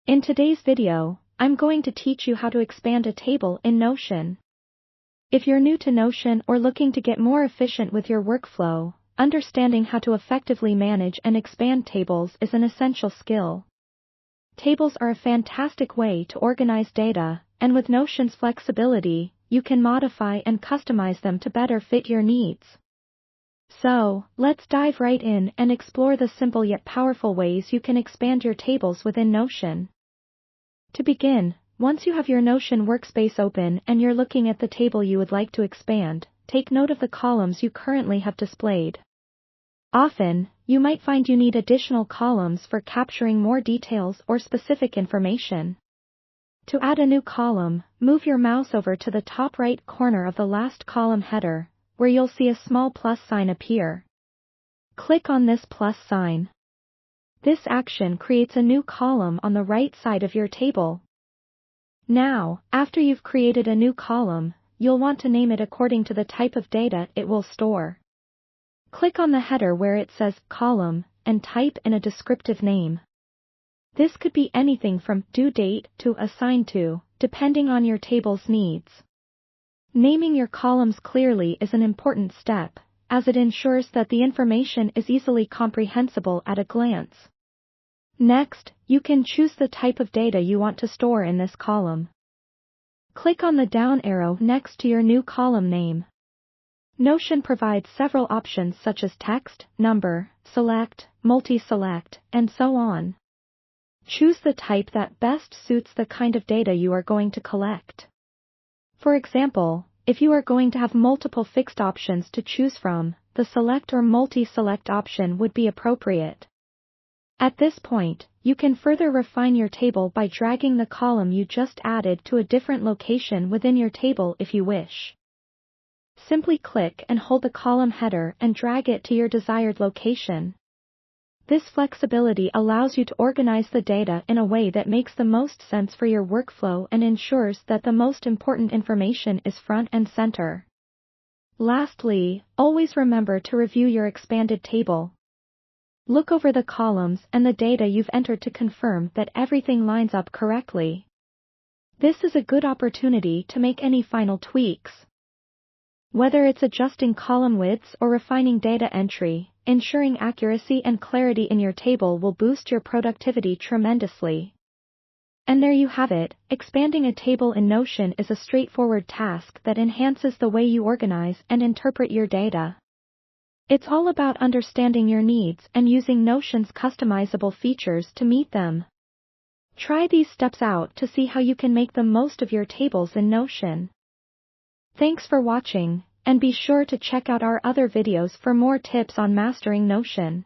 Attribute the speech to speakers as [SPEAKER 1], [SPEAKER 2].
[SPEAKER 1] In today's video, I'm going to teach you how to expand a table in Notion. If you're new to Notion or looking to get more efficient with your workflow, understanding how to effectively manage and expand tables is an essential skill. Tables are a fantastic way to organize data, and with Notion's flexibility, you can modify and customize them to better fit your needs. So, let's dive right in and explore the simple yet powerful ways you can expand your tables within Notion. To begin, once you have your Notion workspace open and you're looking at the table you would like to expand, take note of the columns you currently have displayed. Often, you might find you need additional columns for capturing more details or specific information. To add a new column, move your mouse over to the top right corner of the last column header, where you'll see a small plus sign appear. Click on this plus sign. This action creates a new column on the right side of your table. Now, after you've created a new column, you'll want to name it according to the type of data it will store. Click on the header where it says column and type in a descriptive name. This could be anything from due date to assigned to, depending on your table's needs. Naming your columns clearly is an important step, as it ensures that the information is easily comprehensible at a glance. Next, you can choose the type of data you want to store in this column. Click on the down arrow next to your new column name. Notion provides several options such as text, number, select, multi-select, and so on. Choose the type that best suits the kind of data you are going to collect. For example, if you are going to have multiple fixed options to choose from, the select or multi-select option would be appropriate. At this point, you can further refine your table by dragging the column you just added to a different location within your table if you wish. Simply click and hold the column header and drag it to your desired location. This flexibility allows you to organize the data in a way that makes the most sense for your workflow and ensures that the most important information is front and center. Lastly, always remember to review your expanded table. Look over the columns and the data you've entered to confirm that everything lines up correctly. This is a good opportunity to make any final tweaks. Whether it's adjusting column widths or refining data entry, ensuring accuracy and clarity in your table will boost your productivity tremendously. And there you have it, expanding a table in Notion is a straightforward task that enhances the way you organize and interpret your data. It's all about understanding your needs and using Notion's customizable features to meet them. Try these steps out to see how you can make the most of your tables in Notion. Thanks for watching, and be sure to check out our other videos for more tips on mastering Notion.